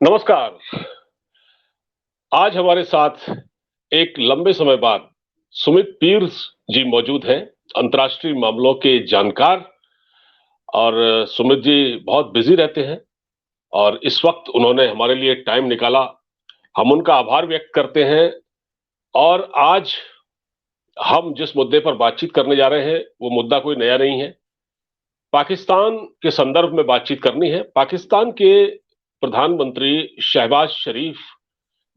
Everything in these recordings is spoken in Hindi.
नमस्कार। आज हमारे साथ एक लंबे समय बाद सुमित पीर्स जी मौजूद हैं, अंतर्राष्ट्रीय मामलों के जानकार। और सुमित जी बहुत बिजी रहते हैं और इस वक्त उन्होंने हमारे लिए टाइम निकाला। हम उनका आभार व्यक्त करते हैं। और आज हम जिस मुद्दे पर बातचीत करने जा रहे हैं वो मुद्दा कोई नया नहीं है। पाकिस्तान के संदर्भ में बातचीत करनी है। पाकिस्तान के प्रधानमंत्री शहबाज शरीफ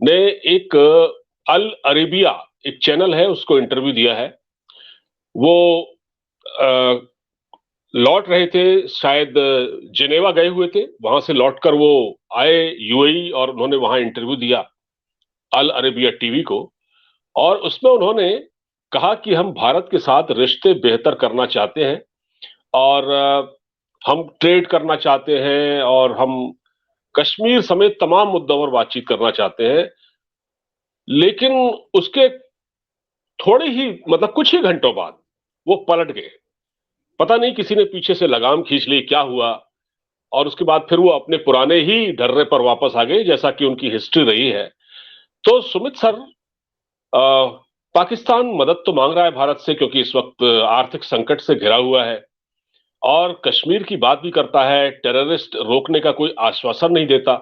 ने एक अल अरेबिया एक चैनल है उसको इंटरव्यू दिया है। वो अ, लौट रहे थे, शायद जिनेवा गए हुए थे, वहां से लौटकर वो आए यूएई और उन्होंने वहां इंटरव्यू दिया अल अरेबिया टीवी को। और उसमें उन्होंने कहा कि हम भारत के साथ रिश्ते बेहतर करना चाहते हैं और हम ट्रेड करना चाहते हैं और हम कश्मीर समेत तमाम मुद्दों पर बातचीत करना चाहते हैं। लेकिन उसके थोड़े ही मतलब कुछ ही घंटों बाद वो पलट गए। पता नहीं किसी ने पीछे से लगाम खींच ली, क्या हुआ। और उसके बाद फिर वो अपने पुराने ही ढर्रे पर वापस आ गए, जैसा कि उनकी हिस्ट्री रही है। तो सुमित सर, अ, पाकिस्तान मदद तो मांग रहा है भारत से, क्योंकि इस वक्त आर्थिक संकट से घिरा हुआ है और कश्मीर की बात भी करता है, टेररिस्ट रोकने का कोई आश्वासन नहीं देता।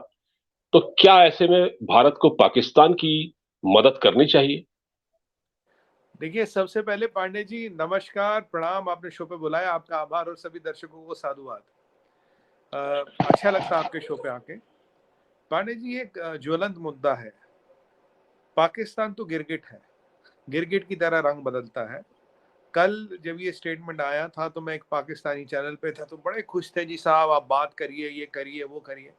तो क्या ऐसे में भारत को पाकिस्तान की मदद करनी चाहिए? देखिए, सबसे पहले पांडे जी नमस्कार, प्रणाम। आपने शो पे बुलाया, आपका आभार और सभी दर्शकों को साधुवाद। अच्छा लगता है आपके शो पे आके। पांडे जी, एक ज्वलंत मुद्दा है। पाकिस्तान तो गिरगिट है, गिरगिट की तरह रंग बदलता है। कल जब ये स्टेटमेंट आया था तो मैं एक पाकिस्तानी चैनल पे था, तो बड़े खुश थे जी साहब, आप बात करिए, ये करिए, वो करिए।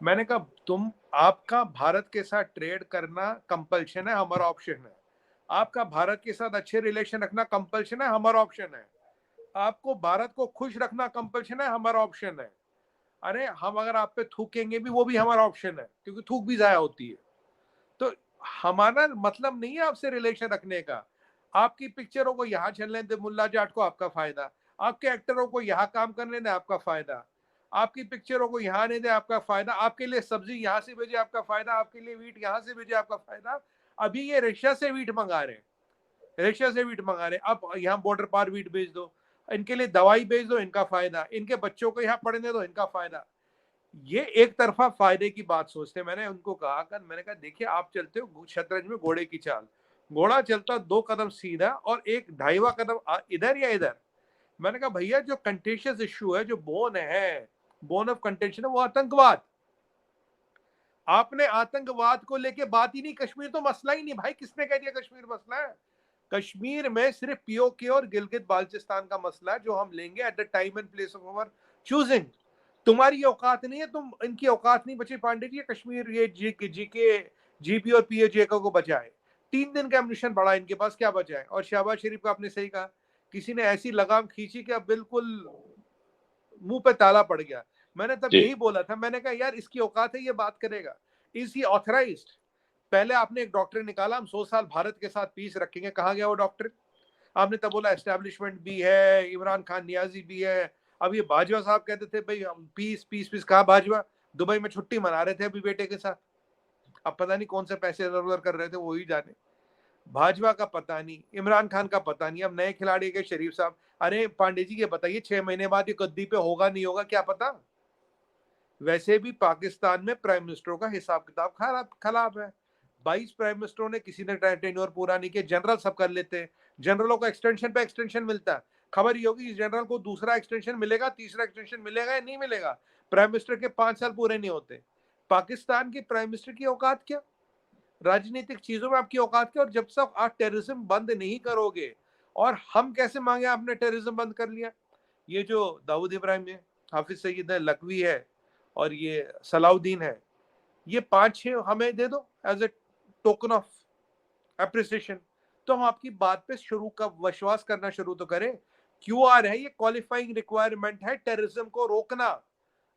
मैंने कहा तुम आपका भारत के साथ ट्रेड करना कंपल्शन है, हमारा ऑप्शन है। आपका भारत के साथ अच्छे रिलेशन रखना कंपल्शन है, हमारा ऑप्शन है। आपको भारत को खुश रखना कंपल्शन है, हमारा ऑप्शन है। अरे हम अगर आप पे थूकेंगे भी, वो भी हमारा ऑप्शन है, क्योंकि थूक भी जाया होती है। तो हमारा मतलब नहीं है आपसे रिलेशन रखने का। आपकी पिक्चरों को यहाँ चलने दे मुल्ला जाट को, आपका फायदा। आपके एक्टरों को यहाँ काम करने दे, आपका फायदा। आपकी पिक्चरों को यहाँ नहीं दे, आपका फायदा। आपके लिए सब्जी यहाँ से भेजे, आपका फायदा। आपके लिए वीट यहाँ से भेजे, आपका फायदा। अभी ये रशिया से वीट मंगा रहे हैं, रशिया से वीट मंगा रहे हैं। अब यहाँ बॉर्डर पार वीट भेज दो, इनके लिए दवाई भेज दो, इनका फायदा। इनके बच्चों को यहाँ पढ़ने दो, इनका फायदा। ये एक तरफा फायदे की बात सोचते। मैंने उनको कहा, मैंने कहा देखिए, आप चलते हो शतरंज में घोड़े की चाल। घोड़ा चलता 2 कदम सीधा और एक 2.5 कदम इधर या इधर। मैंने कहा भैया, जो कंटेशियस इश्यू है, जो बोन ऑफ कंटेंशन है, वो आतंकवाद। आपने आतंकवाद को लेके बात ही नहीं। कश्मीर तो मसला ही नहीं भाई, किसने कह दिया कश्मीर मसला है? कश्मीर में सिर्फ पीओके और गिलगित बाल्चिस्तान का मसला है, जो हम लेंगे at the time and place of our choosing. तुम्हारी औकात नहीं है, तुम इनकी औकात नहीं बची पांडे जी। कश्मीर ये जीके जीपी और पीएजे को बचाए। 3 दिन का एम्यूनिशन बढ़ा इनके पास, क्या बचा है? और शहबाज शरीफ का आपने सही कहा, किसी ने ऐसी लगाम खींची कि अब बिल्कुल मुंह पे ताला पड़ गया। मैंने तब जी। यही बोला था, मैंने कहा यार, इसकी औकात है, ये बात करेगा? Is he authorised? पहले आपने एक डॉक्टर निकाला, हम 100 साल भारत के साथ पीस रखेंगे, कहाँ गया वो डॉक्टर? आपने तब बोला एस्टेब्लिशमेंट भी है, इमरान खान नियाजी भी है। अब ये बाजवा साहब कहते थे भाई हम पीस पीस पीस, कहाँ बाजवा? दुबई में छुट्टी मना रहे थे अभी बेटे के साथ। अब पता नहीं कौन से पैसे इधर उधर कर रहे थे, वो ही जाने। भाजपा का पता नहीं, इमरान खान का पता नहीं, अब नए खिलाड़ी के शरीफ साहब। अरे पांडे जी, ये बताइए 6 महीने बाद ये गद्दी पे होगा नहीं होगा, क्या पता? वैसे भी पाकिस्तान में प्राइम मिनिस्टरों का हिसाब किताब खराब खराब है। 22 प्राइम मिनिस्टरों ने, किसी ने टेन्योर पूरा नहीं किया। जनरल सब कर लेते हैं, जनरलों को एक्सटेंशन पे एक्सटेंशन मिलता है। खबर ये होगी, इस जनरल को दूसरा एक्सटेंशन मिलेगा, तीसरा एक्सटेंशन मिलेगा या नहीं मिलेगा। प्राइम मिनिस्टर के 5 साल पूरे नहीं होते। पाकिस्तान की प्राइम मिनिस्टर की औकात क्या? राजनीतिक चीजों में आपकी औकात क्या? और जब तक आप टेररिज्म बंद नहीं करोगे, और हम कैसे मांगे आपने टेररिज्म बंद कर लिया? ये जो दाऊद इब्राहिम है, हाफिज सईद है, लकवी है और ये सलाउद्दीन है, ये 5-6 हमें दे दो as a token of appreciation. तो हम आपकी बात पे शुरू का विश्वास करना शुरू तो करें। क्यूआर है, ये क्वालिफाइंग रिक्वायरमेंट है टेररिज्म को रोकना।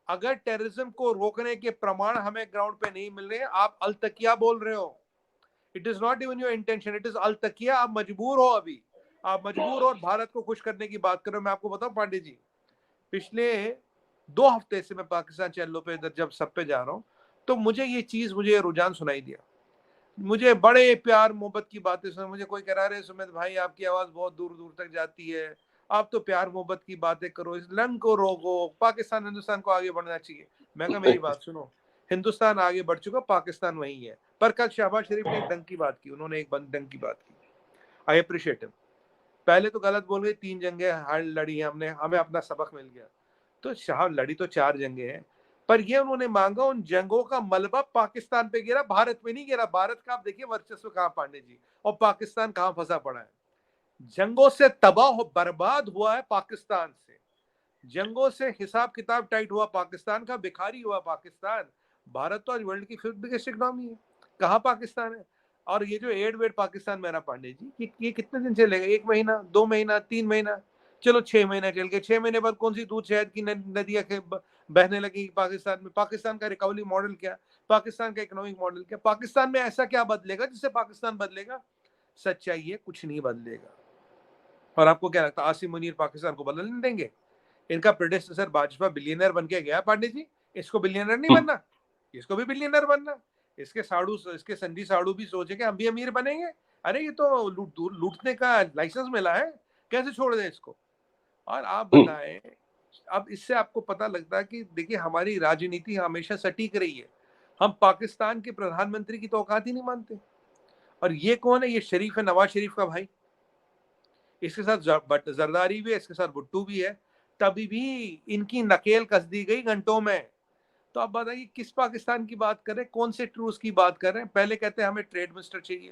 अगर टेररिज्म को रोकने के प्रमाण हमें ग्राउंड पे नहीं मिल रहे हैं, आप अलतकिया बोल रहे हो। It is not even your intention, it is अलतकिया। आप मजबूर हो अभी, आप मजबूर हो और भारत को खुश करने की बात करो। मैं आपको बताऊं पांडे जी, पिछले 2 हफ्ते से मैं पाकिस्तान चैनलों पे इधर जब सब पे जा रहा हूँ, तो मुझे ये चीज, मुझे रुझान सुनाई दिया, मुझे बड़े प्यार मोहब्बत की बातें सुन, मुझे कोई कह रहा है सुमित भाई आपकी आवाज बहुत दूर दूर तक जाती है, आप तो प्यार मोहब्बत की बातें करो, इस लंग को रोको, पाकिस्तान हिंदुस्तान को आगे बढ़ना चाहिए। मैं कहा मेरी बात सुनो, हिंदुस्तान आगे बढ़ चुका, पाकिस्तान वही है। पर कल शहबाज शरीफ ने एक ढंग की बात की, उन्होंने एक ढंग की बात की, आई अप्रिशिएट हिम। पहले तो गलत बोल गए, 3 जंगें हार लड़ी हमने, हमें अपना सबक मिल गया। तो शाह लड़ी तो 4 जंगें हैं, पर ये उन्होंने मांगा उन जंगों का मलबा पाकिस्तान पे गिरा, भारत पे नहीं गिरा। भारत का आप देखिए वर्चस्व कहां पांडे जी, और पाकिस्तान कहां फंसा पड़ा है। जंगों से तबाह हो बर्बाद हुआ है पाकिस्तान से, जंगों से हिसाब किताब टाइट हुआ पाकिस्तान का, भिखारी हुआ पाकिस्तान। भारत तो आज वर्ल्ड की 5th बिगेस्ट इकोनॉमी है, कहाँ पाकिस्तान है। और ये जो एड वेड पाकिस्तान में रहा पांडे जी, ये कितने दिन चलेगा? 1 महीना, 2 महीना, 3 महीना, चलो 6 महीना चल गए। 6 महीने बाद कौन सी दूध शहद की नदियां बहने लगी पाकिस्तान में? पाकिस्तान का रिकवरी मॉडल क्या, पाकिस्तान का इकोनॉमिक मॉडल क्या, पाकिस्तान में ऐसा क्या बदलेगा जिससे पाकिस्तान बदलेगा? सच्चाई है, कुछ नहीं बदलेगा। और आपको क्या लगता है आसिम मुनीर पाकिस्तान को बदलने देंगे? इनका प्रेडेसेसर भाजपा बिलियनर बन के गया पांडे जी, इसको बिलियनर नहीं बनना, इसको भी बिलियनर बनना। इसके साड़ू, इसके संधी साड़ू भी सोचे कि हम भी अमीर बनेंगे। अरे ये तो लूटने का लाइसेंस मिला है, कैसे छोड़ दें इसको? और आप बताएं, अब इससे आपको पता लगता है कि देखिए हमारी राजनीति हमेशा सटीक रही है। हम पाकिस्तान के प्रधानमंत्री की तो औकात ही नहीं मानते। और ये कौन है? ये शरीफ है, नवाज शरीफ का भाई। इसके साथ जरदारी भी है, इसके साथ भुट्टू भी है। तभी भी इनकी नकेल कस दी गई घंटों में। तो आप बताइए किस पाकिस्तान की बात कर रहे हैं, कौन से ट्रूस की बात कर रहे हैं? पहले कहते हैं हमें ट्रेड मिनिस्टर चाहिए,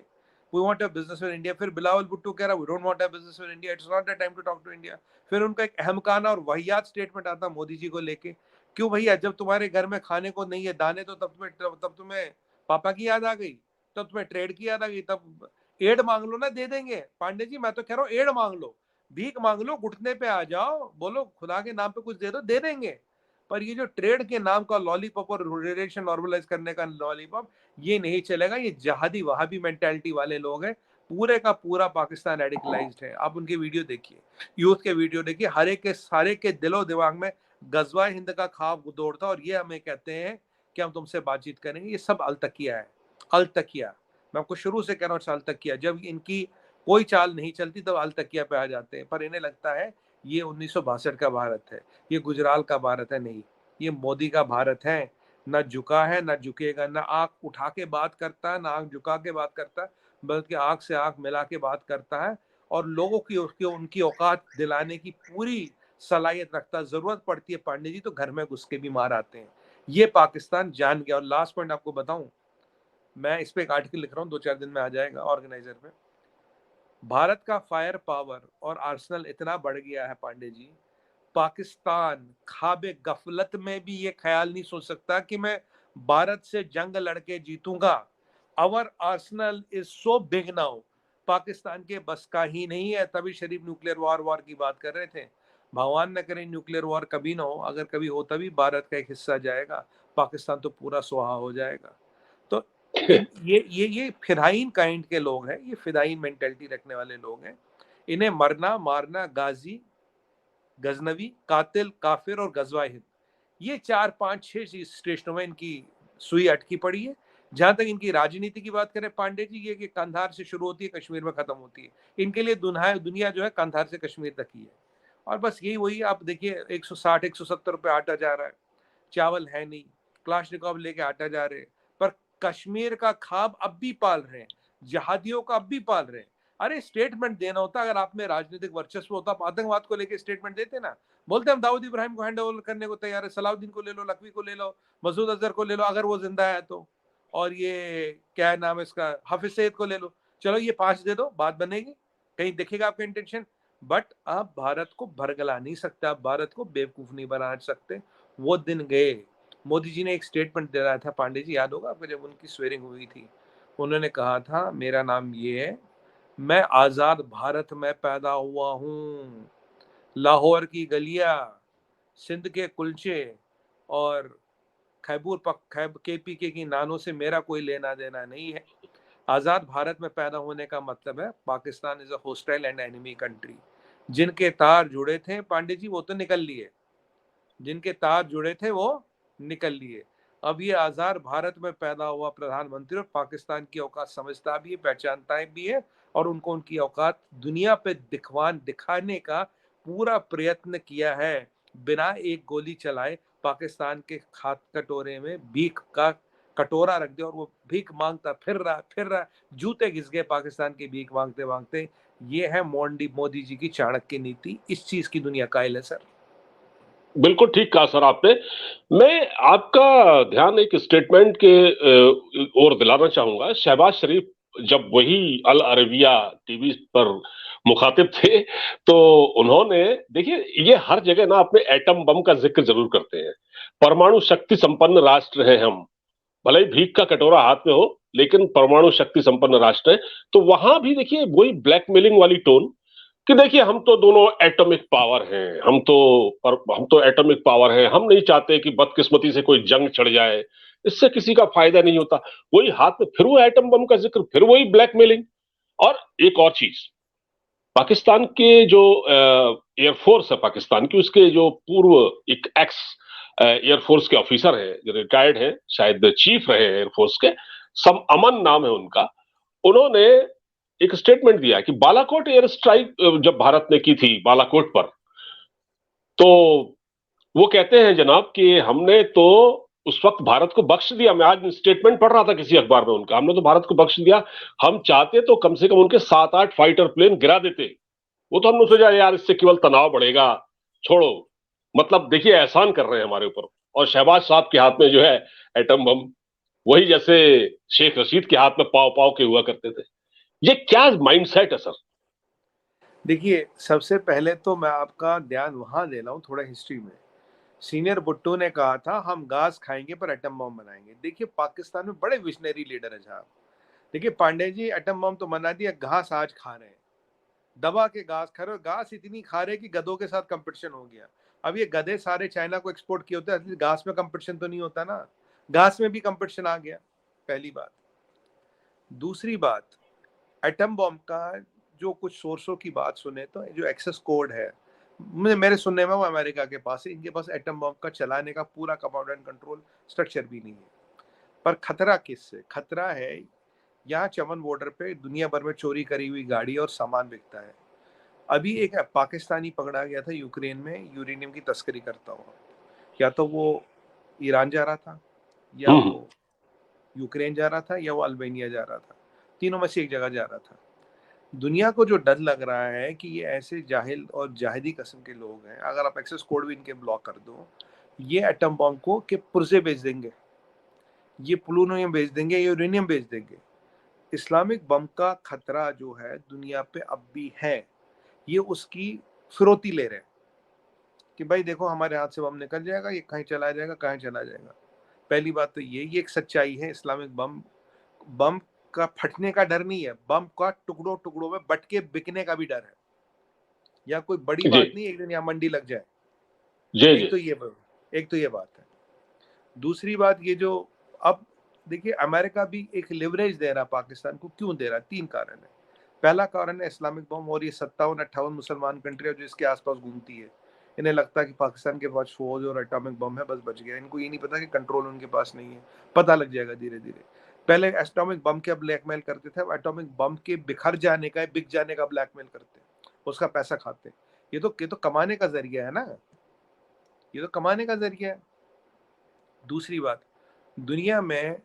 we want a business with India. फिर बिलावल भुट्टो कह रहा we don't want a business with India, it's not the time to talk to India. फिर उनका एक अहमकाना और वाहियात स्टेटमेंट आता मोदी जी को लेके, क्यों भैया जब तुम्हारे घर में खाने को नहीं है दाने, तो तब तुम्हें पापा की याद आ गई, तब तुम्हें ट्रेड की याद आ गई, तब एड मांग लो ना, दे देंगे। पांडे जी मैं तो कह रहा हूँ एड मांग लो, भीख मांग लो, घुटने पे आ जाओ, बोलो खुदा के नाम पे कुछ दे दो, दे देंगे। पर ये जो ट्रेड के नाम का लॉलीपॉप और रिलेशन नॉर्मलाइज करने का लॉलीपॉप, ये नहीं चलेगा। ये जहादी वहाबी मेंटालिटी वाले लोग हैं, पूरे का पूरा पाकिस्तान रेडिकलाइज्ड है। आप उनके वीडियो देखिए, यूथ के वीडियो देखिए, हर एक के सारे के दिलो दिमाग में गजवा हिंद का ख्वाब दौड़ता, और ये हमें कहते हैं कि हम तुमसे बातचीत करेंगे। ये सब अलतकिया है, अलतकिया। मैं आपको शुरू से कह रहा हूँ अलतकिया। जब इनकी कोई चाल नहीं चलती तब अलतकिया पे आ जाते हैं। पर इन्हें लगता है ये 1962 का भारत है, ये गुजराल का भारत है। नहीं, ये मोदी का भारत है। न झुका है, न झुकेगा, न आंख उठा के बात करता है, न आंख झुका के बात करता है, बल्कि आंख से आंख मिला के बात करता है। और लोगों की उसकी उनकी औकात दिलाने की पूरी सलाहियत रखता है। जरूरत पड़ती है पांडे जी तो घर में घुस के भी मार आते हैं। ये पाकिस्तान जान गया। और लास्ट पॉइंट आपको बताऊं, मैं इस पे एक आर्टिकल लिख रहा हूँ, 2-4 दिन में आ जाएगा ऑर्गेनाइजर पे। भारत का फायर पावर और आर्सेनल इतना बढ़ गया है पांडे जी, पाकिस्तान ख्वाबे गफलत में भी ये ख्याल नहीं सोच सकता कि मैं भारत से जंग लड़के जीतूंगा। Our arsenal is so big now, Pakistan के बस का ही नहीं है। तभी शरीफ न्यूक्लियर वॉर की बात कर रहे थे। भगवान न करे न्यूक्लियर वॉर कभी ना हो, अगर कभी हो तभी भारत का एक हिस्सा जाएगा, पाकिस्तान तो पूरा सुहा हो जाएगा। तो ये फिदायीन काइंड के लोग हैं, ये फिदायीन मेंटेलिटी रखने वाले लोग हैं। इन्हें मरना मारना, गाजी, गजनवी, कातिल, काफिर और गजवा हिंद, ये 4-5-6 स्टेशनों में इनकी सुई अटकी पड़ी है। जहां तक इनकी राजनीति की बात करें पांडे जी, ये कि कंधार से शुरू होती है, कश्मीर में खत्म होती है। इनके लिए दुनिया जो है कंधार से कश्मीर तक ही है। और बस यही वही आप देखिए, 160-170 रुपए आटा जा रहा है, चावल है नहीं, क्लाशनिकोव लेके आटा जा रहे हैं। पर कश्मीर का ख्वाब अब भी पाल रहे हैं, जहादियों का अब भी पाल रहे हैं। अरे स्टेटमेंट देना होता, अगर आप में राजनीतिक वर्चस्व होता, आप आतंकवाद को लेकर स्टेटमेंट देते ना। बोलते हम दाऊद इब्राहिम को हैंड ओवर करने को तैयार है, सलाउद्दीन को ले लो, लखवी को ले लो, मसूद अजहर को ले लो अगर वो जिंदा है तो, और ये क्या नाम है इसका, हाफिज सईद को ले लो। चलो ये 5 दे दो, बात बनेगी, कहीं दिखेगा आपका इंटेंशन। बट आप भारत को भरगला नहीं सकते, आप भारत को बेवकूफ नहीं बना सकते। वो दिन गए। मोदी जी ने एक स्टेटमेंट दे रहा था पांडे जी, याद होगा आपको, जब उनकी स्वेरिंग हुई थी, उन्होंने कहा था मेरा नाम ये है, मैं आजाद भारत में पैदा हुआ हूँ। लाहौर की गलियां, सिंध के कुलचे और केपीके की नानों से मेरा कोई लेना देना नहीं है। आजाद भारत में पैदा होने का मतलब है Pakistan is a hostile and enemy country. जिनके तार जुड़े थे पांडे जी वो तो निकल लिए, जिनके तार जुड़े थे वो निकल लिए। अब ये आज़ाद भारत में पैदा हुआ प्रधानमंत्री और पाकिस्तान की औकात समझता भी है, पहचानता भी है, और उनको उनकी औकात दुनिया पे दिखाने का पूरा प्रयत्न किया है। बिना एक गोली चलाए पाकिस्तान के खात कटोरे में भीख का कटोरा रख दिया और वो भीख मांगता फिर रहा, जूते घिस गए पाकिस्तान की भीख मांगते मांगते। ये है मोदी जी की चाणक्य नीति। इस चीज की दुनिया कायल है सर। बिल्कुल ठीक कहा सर आपने। मैं आपका ध्यान एक स्टेटमेंट के ओर दिलाना चाहूंगा। शहबाज शरीफ जब वही अल अरबिया टीवी पर मुखातिब थे, तो उन्होंने, देखिए ये हर जगह ना अपने एटम बम का जिक्र जरूर करते हैं। परमाणु शक्ति संपन्न राष्ट्र हैं हम, भले ही भीख का कटोरा हाथ में हो, लेकिन परमाणु शक्ति संपन्न राष्ट्र है। तो वहां भी देखिए वही ब्लैकमेलिंग वाली टोन कि देखिए हम तो दोनों एटॉमिक पावर हैं, हम तो एटॉमिक पावर हैं, हम नहीं चाहते कि बदकिस्मती से कोई जंग छिड़ जाए, इससे किसी का फायदा नहीं होता। वही हाथ में फिर वो एटम बम का जिक्र, फिर वही ब्लैकमेलिंग। और एक और चीज, पाकिस्तान के जो एयरफोर्स है पाकिस्तान की, उसके जो पूर्व एक एक्स एयरफोर्स के ऑफिसर हैं जो रिटायर्ड हैं, शायद चीफ रहे एयरफोर्स के, सम अमन नाम है उनका। उन्होंने एक स्टेटमेंट दिया कि बालाकोट एयर स्ट्राइक जब भारत ने की थी बालाकोट पर, तो वो कहते हैं जनाब कि हमने तो उस वक्त भारत को बख्श दिया। मैं आज स्टेटमेंट पढ़ रहा था किसी अखबार में उनका, हमने तो भारत को बख्श दिया, हम चाहते तो कम से कम उनके 7-8 फाइटर प्लेन गिरा देते। वो तो हमने सोचा यार इससे केवल तनाव बढ़ेगा, छोड़ो। मतलब देखिए एहसान कर रहे हैं हमारे ऊपर। और शहबाज साहब के हाथ में जो है एटम बम, वही जैसे शेख रशीद के हाथ में पाव पाव के हुआ करते थे। ये क्या माइंडसेट है सर? देखिए, सबसे पहले तो मैं आपका ध्यान वहां दे रहा हूँ थोड़ा हिस्ट्री में। सीनियर भुट्टो ने कहा था हम घास खाएंगे पर एटम बम बनाएंगे। देखिए पाकिस्तान में बड़े विजनरी लीडर है साहब। देखिए पांडे जी, एटम बम तो बना दिया, घास आज खा रहे हैं, दबा के घास खा रहे हो। घास इतनी खा रहे कि गधों के साथ कंपटीशन हो गया। अब ये गधे सारे चाइना को एक्सपोर्ट किए होते हैं, घास में कंपटीशन तो नहीं होता ना, घास में भी कंपटीशन आ गया, पहली बात। दूसरी बात, एटम बॉम्ब का जो कुछ सोर्सों की बात सुने तो जो एक्सेस कोड है, मेरे सुनने में वो अमेरिका के पास है। इनके पास एटम बॉम्ब का चलाने का पूरा कमांड एंड कंट्रोल स्ट्रक्चर भी नहीं है। पर खतरा किससे? खतरा है यहाँ चमन बॉर्डर पे दुनिया भर में चोरी करी हुई गाड़ी और सामान बिकता है। अभी एक पाकिस्तानी पकड़ा गया था यूक्रेन में यूरेनियम की तस्करी करता हुआ। या तो वो ईरान जा रहा था, या हम्म। वो यूक्रेन जा रहा था, या वो अल्बानिया जा रहा था। तीनों में से एक जगह जा रहा था। दुनिया को जो डर लग रहा है कि ये ऐसे जाहिल और जाहिदी किस्म के लोग हैं, अगर आप एक्सेस कोड भी इनके ब्लॉक कर दो, ये एटम बॉम्ब को के पुर्जे बेच देंगे, ये प्लूटोनियम बेच देंगे, ये यूरेनियम बेच देंगे। इस्लामिक बम का खतरा जो है दुनिया पे अब भी है। ये उसकी फिरौती ले रहे हैं कि भाई देखो हमारे हाथ से बम निकल जाएगा, ये कहीं चला जाएगा, कहीं चला जाएगा। पहली बात तो ये एक सच्चाई है। इस्लामिक बम बम का फटने का डर नहीं है, बम का टुकड़ों टुकड़ों में बट के बिकने का भी डर है। या कोई बड़ी जी बात नहीं एक दिन यहाँ मंडी लग जाए। जी एक जी। तो ये एक तो ये बात है। दूसरी बात, ये जो अब देखिए अमेरिका भी एक लिवरेज दे रहा पाकिस्तान को। क्यों दे रहा है? 3 कारण है। पहला कारण है इस्लामिक बम, और ये 57-58 मुसलमान कंट्री है जो इसके आसपास घूमती है। इन्हें लगता है कि पाकिस्तान के पास फौज और एटॉमिक बम है, बस बच गया। इनको ये नहीं पता कि कंट्रोल उनके पास नहीं है, पता लग जाएगा धीरे धीरे। पहले एटॉमिक बम के ब्लैकमेल करते थे, अब एटॉमिक बम के बिखर जाने का, बिक जाने का ब्लैकमेल करते हैं, उसका पैसा खाते हैं। ये तो कमाने का जरिया है ना, ये तो कमाने का जरिया है। दूसरी बात, दुनिया में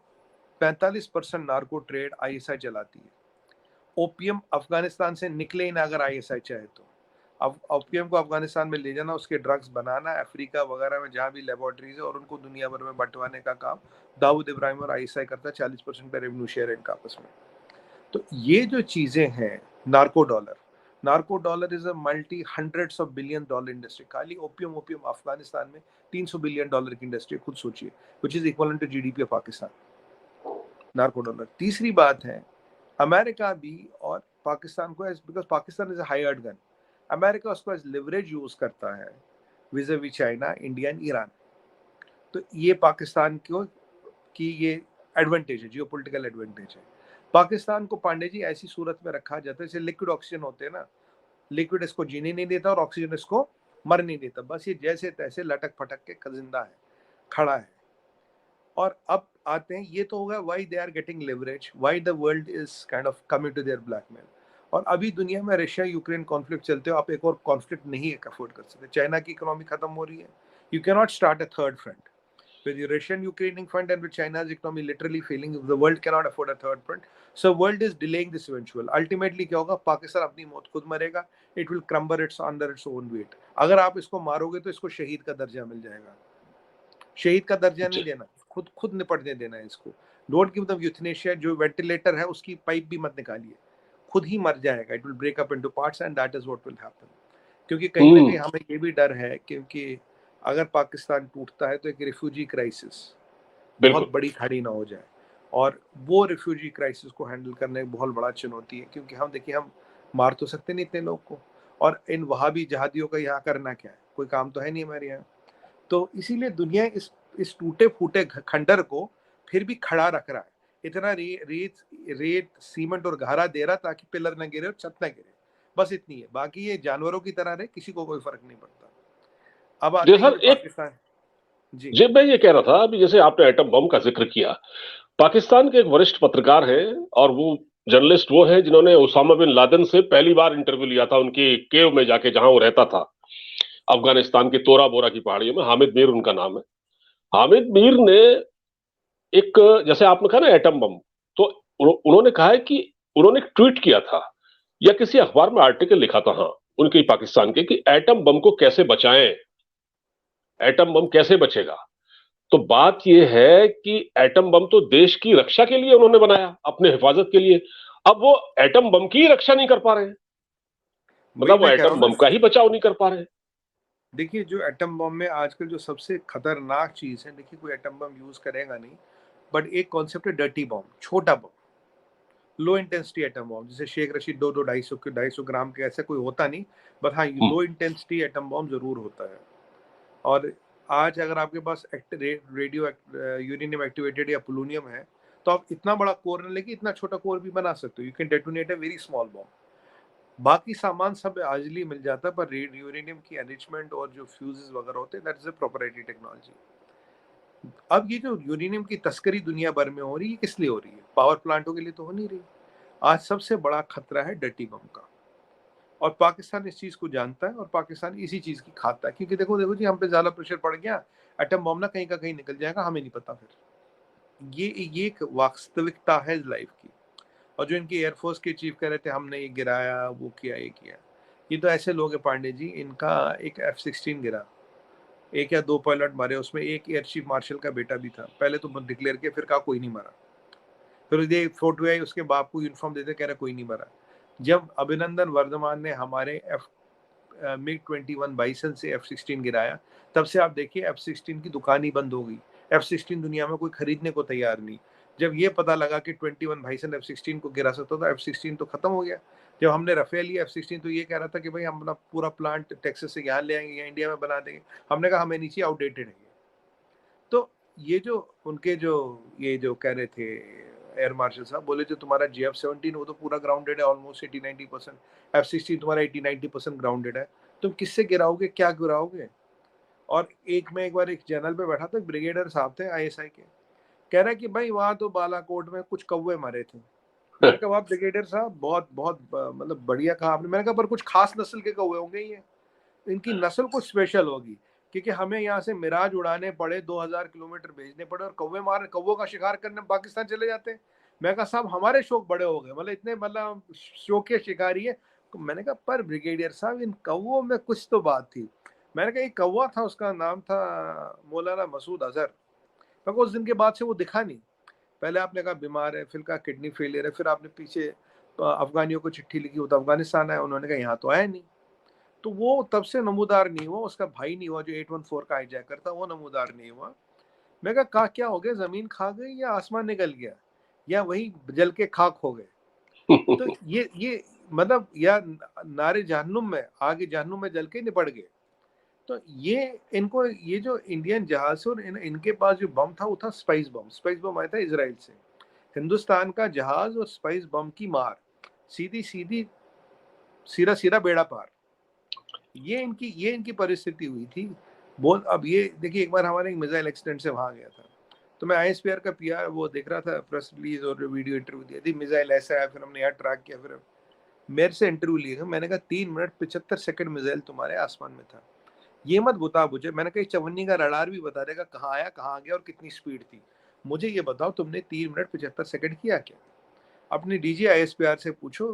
45% नार्को ट्रेड आईएसआई चलाती है। ओपियम अफगानिस्तान से निकले ही ना अगर आईएसआई चाहे तो। अब ओपियम को अफगानिस्तान में ले जाना, उसके ड्रग्स बनाना, अफ्रीका वगैरह में जहाँ भी लेबोरेटरीज है, और उनको दुनिया भर में बंटवाने का काम दाऊद इब्राहिम और आईएसआई करता है। 40% पे रेवेन्यू शेयर है इनका आपस में। तो ये जो चीजें हैं, narco dollar is a multi hundreds of billion dollar industry. खाली ओपियम ओपियम अफगानिस्तान में 300 बिलियन डॉलर की इंडस्ट्री, खुद सोचिए, which is equal to GDP of Pakistan. Narco dollar. तीसरी बात है, अमेरिका भी और पाकिस्तान को, because Pakistan is a hired gun, America उसको एज लिवरेज यूज करता है vis China, India and Iran. तो ये पाकिस्तान को की ये एडवांटेज है, जियोपॉलिटिकल एडवांटेज है। पाकिस्तान को पांडे जी ऐसी सूरत में रखा जाता है जैसे लिक्विड ऑक्सीजन होते हैं ना, लिक्विड इसको जीने नहीं देता और ऑक्सीजन इसको मर नहीं देता, बस ये जैसे तैसे लटक फटक के जिंदा है, खड़ा है। और अब आते हैं, ये तो होगा why they are getting leverage, why the world is kind of coming to their blackmail. और अभी दुनिया में रशिया यूक्रेन कॉन्फ्लिक्ट चलते हो, आप एक और कॉन्फ्लिक्ट नहीं अफोर्ड कर सकते। चाइना की इकोनॉमी खत्म हो रही है, you can not start a third front with the Russian Ukrainian front and with China's economy literally failing. The world cannot afford a third front, so world is delaying this eventual. Ultimately क्या होगा, पाकिस्तान अपनी मौत खुद मरेगा, it will crumble its under its own weight। अगर आप इसको मारोगे तो इसको शहीद का दर्जा मिल जाएगा। शहीद का दर्जा नहीं देना, खुद खुद निपटने देना है इसको। डोंट गिव द यूथनेशिया, जो वेंटिलेटर है उसकी पाइप भी मत निकालिए, खुद ही मर जाएगा। It will break up into parts and that is what will happen. क्योंकि कहीं ना कहीं हमें ये भी डर है, क्योंकि अगर पाकिस्तान टूटता है तो एक रिफ्यूजी क्राइसिस, बहुत बड़ी खाड़ी ना हो जाए। और वो रिफ्यूजी क्राइसिस को हैंडल करने एक बहुत बड़ा चुनौती है, क्योंकि हम देखिए, हम मार तो सकते नहीं इतने लोग को, और इन वहाबी जहादियों का यहाँ करना क्या है, कोई काम तो है नहीं हमारे यहाँ। तो इसीलिए दुनिया इस टूटे फूटे खंडर को फिर भी खड़ा रख रहा है, इतना रेत सीमेंट और गहरा दे रहा ताकि पिलर न गिरे और छत न गिरे, बस इतनी है। बाकी ये जानवरों की तरह रहे, किसी को कोई फर्क नहीं पड़ता। अब आते हैं पाकिस्तान। जी, मैं ये कह रहा था अभी, जैसे आपने एटम बम का जिक्र किया, पाकिस्तान के एक वरिष्ठ पत्रकार हैं और वो जर्नलिस्ट वो है जिन्होंने उसामा बिन लादेन से पहली बार इंटरव्यू लिया था उनकी केव में जाके, जहां वो रहता था अफगानिस्तान के तोरा बोरा की पहाड़ियों में। हामिद मीर उनका नाम है। हामिद मीर ने एक, जैसे आपने कहा ना एटम बम, तो उन्होंने कहा है कि उन्होंने एक ट्वीट किया था या किसी अखबार में आर्टिकल लिखा था, हाँ, उनके पाकिस्तान के, कि एटम बम को कैसे बचाएं, एटम बम कैसे बचेगा। तो बात यह है कि एटम बम तो देश की रक्षा के लिए उन्होंने बनाया, अपने हिफाजत के लिए। अब वो एटम बम की रक्षा नहीं कर पा रहे हैं, मतलब वो एटम बम का ही बचाव नहीं कर पा रहे हैं। देखिए, जो एटम बम में आजकल जो सबसे खतरनाक चीज है, देखिए कोई एटम बम यूज करेगा नहीं, बट एक कॉन्सेप्ट है डर्टी बम, छोटा बम, लो इंटेंसिटी एटम बम। जैसे शेख रशीद 200-250 ग्राम के, ऐसा कोई होता नहीं, बट हाँ लो इंटेंसिटी एटम बम जरूर होता है। और आज अगर आपके पास रेडियो यूरेनियम एक्टिवेटेड या प्लूनियम है, तो आप इतना बड़ा कोर न लेके इतना छोटा कोर भी बना सकते हो। You can detonate a very small bomb. बाकी सामान सब आजली मिल जाता है, पर यूरेनियम की एनरिचमेंट और जो फ्यूजेस वगैरह होते हैं, that is a proprietary technology. अब ये जो यूरेनियम की तस्करी दुनिया भर में हो रही है, किस लिए हो रही है? पावर प्लांटों के लिए तो हो नहीं रही। आज सबसे बड़ा खतरा है डर्टी बम का, और पाकिस्तान इस चीज को जानता है और पाकिस्तान इसी चीज की खाता है। क्योंकि देखो देखो जी, हम पे ज्यादा प्रेशर पड़ गया, एटम बम ना कहीं का कहीं निकल जाएगा, हमें नहीं पता। फिर ये एक वास्तविकता है लाइफ की। और जो इनके एयरफोर्स के चीफ कह रहे थे हमने ये गिराया, वो किया, ये किया, ये तो ऐसे लोग हैं पांडे जी। इनका एक F-16 गिरा, एक या दो पायलट मारे, उसमें एक एयर चीफ मार्शल का बेटा भी था। पहले तो डिक्लेयर किया, फिर कहा कोई नहीं मरा। फिर ये फोटो आई, उसके बाप को यूनिफॉर्म देते, कह रहा कोई नहीं मरा। जब अभिनंदन वर्धमान ने हमारे MiG-21 बाइसन से F-16 गिराया, तब से आप देखिए F-16 की दुकान ही बंद हो गई। F-16 दुनिया में कोई खरीदने को तैयार नहीं। जब ये पता लगा कि 21 बाइसन F-16 को गिरा सकता था, F-16 तो खत्म हो गया। जब हमने राफेल लिया F-16, तो ये कह रहा था कि भाई हम अपना पूरा प्लांट टेक्सास से यहाँ ले आएंगे या इंडिया में बना देंगे। हमने कहा हमें नीचे, आउटडेटेड है ये। तो ये जो उनके जो ये जो कह रहे थे एयर मार्शल साहब, बोले जो तुम्हारा JF-17 वो तो पूरा ग्राउंडेड है, ऑलमोस्ट 80-90%। F-16 तुम्हारा 80-90% ग्राउंडेड है। तुम किससे गिराओगे, क्या गिराओगे? और मैं एक बार एक चैनल पे बैठा था, ब्रिगेडियर साहब थे ISI के, कह रहे कि भाई वहां तो बालाकोट में कुछ कौवे मरे थे। मैंने कहा वाह ब्रिगेडियर साहब, बहुत बहुत मतलब बढ़िया कहा आपने। मैंने कहा पर कुछ खास नस्ल के कौवे होंगे ये, इनकी नस्ल कुछ स्पेशल होगी, क्योंकि हमें यहाँ से मिराज उड़ाने पड़े, 2000 किलोमीटर भेजने पड़े, और कौवों का शिकार करने पाकिस्तान चले जाते हैं। मैं कहा साहब हमारे शौक बड़े हो गए, मतलब इतने मतलब शौकिया शिकारी है। मैंने कहा पर ब्रिगेडियर साहब, इन कौवों में कुछ तो बात थी। मैंने कहा एक कौवा था, उसका नाम था मौलाना मसूद अजहर। मैं उस दिन के बाद से वो दिखा नहीं। पहले आपने कहा बीमार है, फिर कहा किडनी फेलियर है, फिर आपने पीछे अफगानियों को चिट्ठी लिखी, वो तो अफगानिस्तान आया, उन्होंने कहा यहाँ तो आया नहीं। तो वो तब से नमूदार नहीं हुआ, उसका भाई नहीं हुआ जो 814 का हाईजैकर था, वो नमूदार नहीं हुआ। मैं कहा क्या हो गया, जमीन खा गई या आसमान निकल गया या वही जल के खाक हो गए? तो ये मतलब या नारे जहन्नुम में, आगे जहन्नुम में जल के निपट गए। तो ये इनको, ये जो इंडियन जहाज और इनके पास जो बम था, वो था स्पाइस बम। स्पाइस बम आया था इसराइल से। हिंदुस्तान का जहाज और स्पाइस बम की मार, सीधी सीधी, सीधा सीधा बेड़ा पार। ये इनकी परिस्थिति हुई थी। बोल अब ये देखिए, एक बार हमारे एक मिसाइल एक्सीडेंट से वहां गया था, तो मैं ISPR का PR वो देख रहा था, प्रेस रिलीज और वीडियो इंटरव्यू दिया थी, मिसाइल ऐसा है, फिर हमने यहाँ ट्रैक किया, फिर मेरे से इंटरव्यू लिया। मैंने कहा 3 मिनट 75 सेकंड मिसाइल तुम्हारे आसमान में था, ये मत बता मुझे। मैंने कहा चवन्नी का रडार भी बता देगा कहाँ आया, कहाँ गया और कितनी स्पीड थी, मुझे ये बताओ तुमने 3 मिनट 75 सेकंड किया क्या? अपने DG ISPR से पूछो।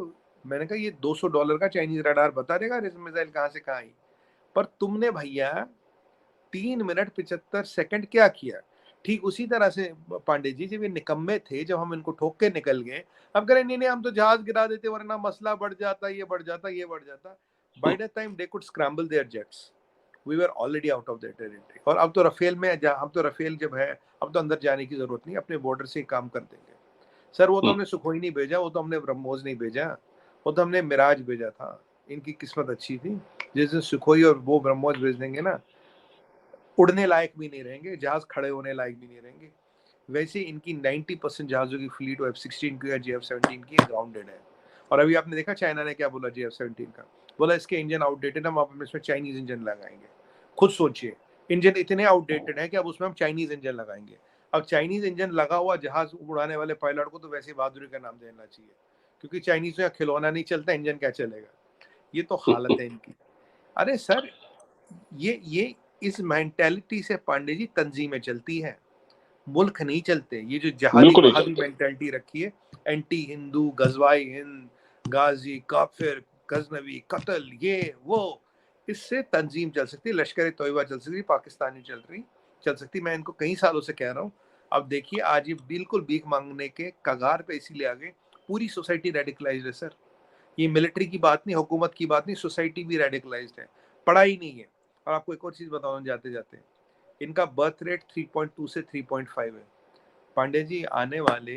मैंने कहा ये $200 का चाइनीज रडार बता देगा मिसाइल कहाँ से कहाँ आई, पर तुमने भैया 3 मिनट 75 सेकंड क्या किया? ठीक उसी तरह से पांडे जी, जब ये निकम्मे थे, जब हम इनको ठोक के निकल गए, हम कह रहे नहीं नहीं हम तो जहाज गिरा देते वरना मसला बढ़ जाता, ये बढ़ जाता, ये बढ़ जाता। By the time they could scramble their jets, we were already out of their territory. और अब तो रफेल में हम तो रफेल जब है, अब तो अंदर जाने की जरूरत नहीं, अपने बॉर्डर से ही काम कर देंगे। सर वो तो हमने सुखोई नहीं भेजा, वो तो हमने ब्रह्मोस नहीं भेजा, वो तो हमने मिराज भेजा था। इनकी किस्मत अच्छी थी, जिस दिन सुखोई और वो ब्रह्मोस भेज देंगे ना, उड़ने लायक भी नहीं रहेंगे, जहाज खड़े होने लायक भी नहीं रहेंगे। वैसे इनकी 90% जहाजों की फ्लीट F-16 की या JF-17 की ग्राउंडेड है। और अभी आपने देखा चाइना ने क्या बोला JF-17 का, बोला इसके इंजन आउटडेटेड, हम अब इसमें चाइनीज इंजन लगाएंगे। खुद सोचिए, इंजन इतने आउटडेटेड है कि अब उसमें हम चाइनीज इंजन लगाएंगे। अब चाइनीज इंजन लगा हुआ जहाज उड़ाने वाले पायलट को तो वैसे बहादुरी का नाम देना चाहिए, क्योंकि चाइनीज में खिलौना नहीं चलता, इंजन क्या चलेगा। ये तो हालत है इनकी। अरे सर ये इस मेंटेलिटी से पांडे जी तंजीमें चलती है, मुल्क नहीं चलते। ये जो जहादी वहादी मेंटेलिटी रखी है, एंटी हिंदू, गजवाई हिंद, गाजी, काफिर, गजनवी, कत्ल, ये वो, इससे तंजीम चल सकती है, लश्कर तोयबा चल सकती, पाकिस्तानी चल सकती। मैं इनको कई सालों से कह रहा हूँ। अब देखिए आज ये बिल्कुल भीख मांगने के कगार पे इसीलिए आ गए। पूरी सोसाइटी रेडिकलाइज्ड है सर। ये मिलिट्री की बात नहीं, हुकूमत की बात नहीं, सोसाइटी भी रेडिकलाइज्ड है, पढ़ाई नहीं है। और आपको एक और चीज बताऊं जाते जाते, इनका बर्थ रेट 3.2 से 3.5 है। पांडे जी आने वाले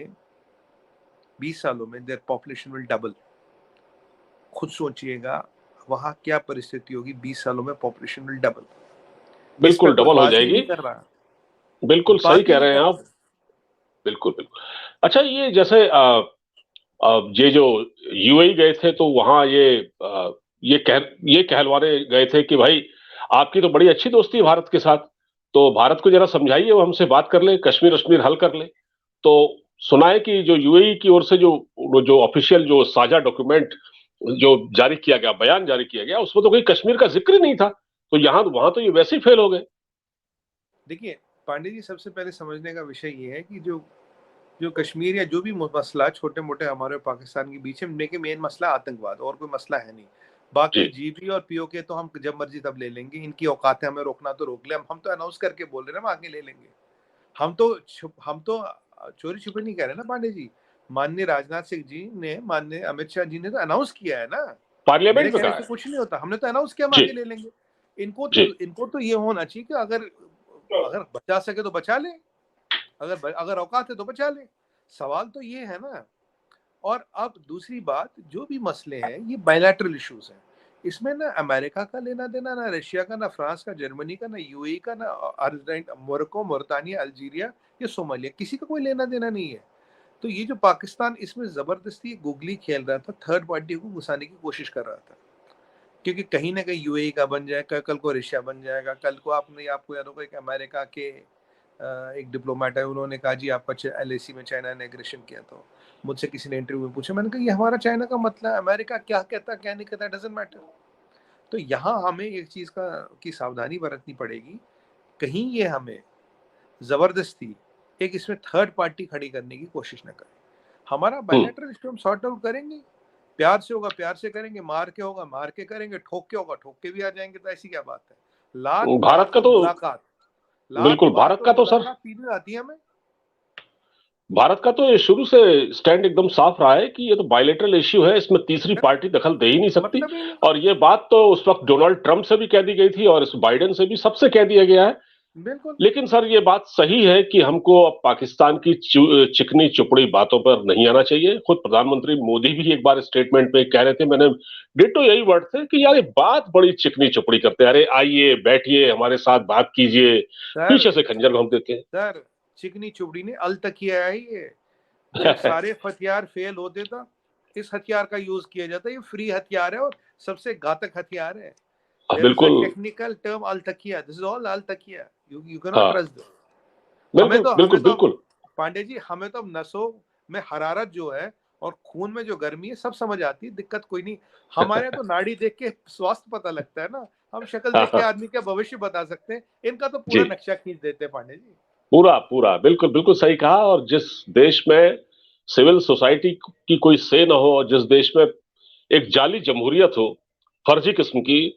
20 सालों में देयर पॉपुलेशन विल डबल। खुद सोचिएगा वहां क्या परिस्थिति होगी, 20 सालों में पॉपुलेशन विल डबल। बिल्कुल डबल हो जाएगी, कर रहा, बिल्कुल सही बात ही कह नहीं रहे हैं कर आप, रहा। बिल्कुल बिल्कुल। अच्छा ये जैसे ये जो यूएई गए थे तो वहां ये कहलवाने गए थे कि भाई आपकी तो बड़ी अच्छी दोस्ती है भारत के साथ, तो भारत को जरा समझाइए वो हमसे बात कर ले, कश्मीर कश्मीर हल कर ले। तो सुना है कि जो यूएई की ओर से जो जो ऑफिशियल जो साझा डॉक्यूमेंट जो जारी किया गया, बयान जारी किया गया, उसमें तो कोई कश्मीर का जिक्र ही नहीं था। तो यहाँ वहां तो ये वैसे ही फेल हो गए। देखिए पांडे जी, सबसे पहले समझने का विषय ये है कि जो जो कश्मीर या जो भी मसला छोटे मोटे हमारे पाकिस्तान के बीच में, लेकिन मेन मसला आतंकवाद, और कोई मसला है नहीं। बाकी जी जीबी और पीओके तो हम जब मर्जी तब ले लेंगे, इनकी औकात है हमें रोकना तो रोक ले। हम तो अनाउंस करके बोल रहे हैं ना, हम आगे ले लेंगे। हम तो चोरी छुपे नहीं कह रहे ना पांडे जी। माननीय राजनाथ सिंह जी ने, माननीय अमित शाह जी ने तो अनाउंस किया है ना, मेरे पार्लियामेंट में कहने कहा से है। कुछ नहीं होता। हमने तो अनाउंस किया हम जी आगे ले लेंगे। जी इनको तो ये होना चाहिए कि अगर अगर बचा सके तो बचा ले, अगर औकात है तो बचा ले। सवाल तो ये है ना। और अब दूसरी बात, जो भी मसले हैं ये बायलैटरल इश्यूज हैं। इसमें ना अमेरिका का लेना देना, ना रशिया का, ना फ्रांस का, जर्मनी का, ना यूएई का, ना मोरक्को, मोरतानिया, अल्जीरिया या सोमालिया, किसी का कोई लेना देना नहीं है। तो ये जो पाकिस्तान इसमें जबरदस्ती गुगली खेल रहा था, थर्ड पार्टी को घुसाने की कोशिश कर रहा था, क्योंकि कहीं ना कहीं यूएई का बन जाएगा, कल को रशिया बन जाएगा, कल को आपको याद होगा एक अमेरिका के एक डिप्लोमेट है, उन्होंने कहा जी आपका LAC में चाइना ने एग्रेशन किया। तो मुझसे किसी ने इंटरव्यू में पूछा, मैंने कहा ये हमारा चाइना का मतलब है, अमेरिका क्या कहता क्या नहीं कहता डजंट मैटर। तो यहाँ हमें एक चीज की सावधानी बरतनी पड़ेगी, कहीं ये हमें जबरदस्ती एक इसमें थर्ड पार्टी खड़ी करने की कोशिश न करें। हमारा बायलैटरल इशू हम सॉर्ट आउट करेंगे, प्यार से होगा प्यार से करेंगे, मार के होगा मार के करेंगे, ठोक के होगा ठोक के भी आ जाएंगे। तो ऐसी क्या बात है, लात भारत बात का और तो मुलाकात, लात बिल्कुल, बात भारत और का तो सर, मुलाकात तीनों आती है हमें। भारत का तो ये शुरू से स्टैंड एकदम साफ रहा है कि ये तो बायलेटरल इश्यू है, इसमें तीसरी पार्टी दखल दे ही नहीं सकती। मतलब ही नहीं। और ये बात तो उस वक्त डोनाल्ड ट्रंप से भी कह दी गई थी और इस बाइडेन से भी, सबसे कह दिया गया है। बिल्कुल लेकिन सर ये बात सही है कि हमको अब पाकिस्तान की चिकनी चुपड़ी बातों पर नहीं आना चाहिए। खुद प्रधानमंत्री मोदी भी एक बार स्टेटमेंट में कह रहे थे, मैंने डिट्टो यही वर्ड थे कि यार ये बात बड़ी चिकनी चुपड़ी करते हैं, अरे आइए बैठिए हमारे साथ बात कीजिए, सर। पीछे से खंजर घोंपते थे। सर चिकनी चुपड़ी ने अल तक किया है ये। जब सारे हथियार फेल होते था, इस हथियार का यूज किया जाता है। ये फ्री हथियार है और सबसे घातक हथियार है। देयर इज अ बिल्कुल। टेक्निकल टर्म अल तकिया, दिस इज ऑल अल तकिया, यू कैन नॉट हाँ ट्रस्ट दिस। बिल्कुल बिल्कुल बिल्कुल। पांडे जी हमें तो अब नसों में हरारत जो है और खून में जो गर्मी है सब समझ आती है, दिक्कत कोई नहीं। हमारे तो नाड़ी देख के स्वास्थ्य पता लगता है ना, हम शक्ल हाँ देख के हाँ आदमी का भविष्य बता सकते हैं। इनका तो जी, पूरा नक्शा खींच देते हैं पांडे जी। पूरा पूरा बिल्कुल बिल्कुल सही कहा। और जिस देश में सिविल सोसाइटी की कोई से न हो, और जिस देश में एक जाली जमहूरियत हो, फर्जी किस्म की,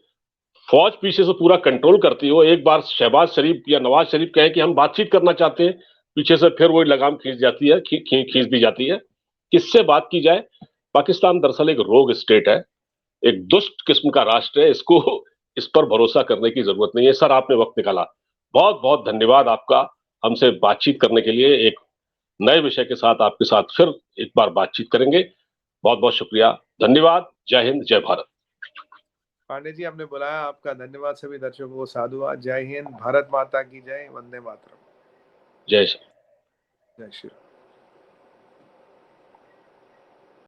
फौज पीछे से पूरा कंट्रोल करती हो, एक बार शहबाज शरीफ या नवाज शरीफ कहे कि हम बातचीत करना चाहते हैं, पीछे से फिर वही लगाम खींच जाती है, खींच दी जाती है। किससे बात की जाए? पाकिस्तान दरअसल एक रोग स्टेट है, एक दुष्ट किस्म का राष्ट्र है, इसको इस पर भरोसा करने की जरूरत नहीं है। सर, आपने वक्त निकाला, बहुत बहुत धन्यवाद आपका हमसे बातचीत करने के लिए। एक नए विषय के साथ आपके साथ फिर एक बार बातचीत करेंगे। बहुत बहुत शुक्रिया, धन्यवाद। जय हिंद, जय भारत। पांडे जी आपने बुलाया, आपका धन्यवाद। सभी दर्शकों को साधुवाद। जय हिंद, भारत माता की जय, वंदे मातरम। जय श्री जय श्री राम।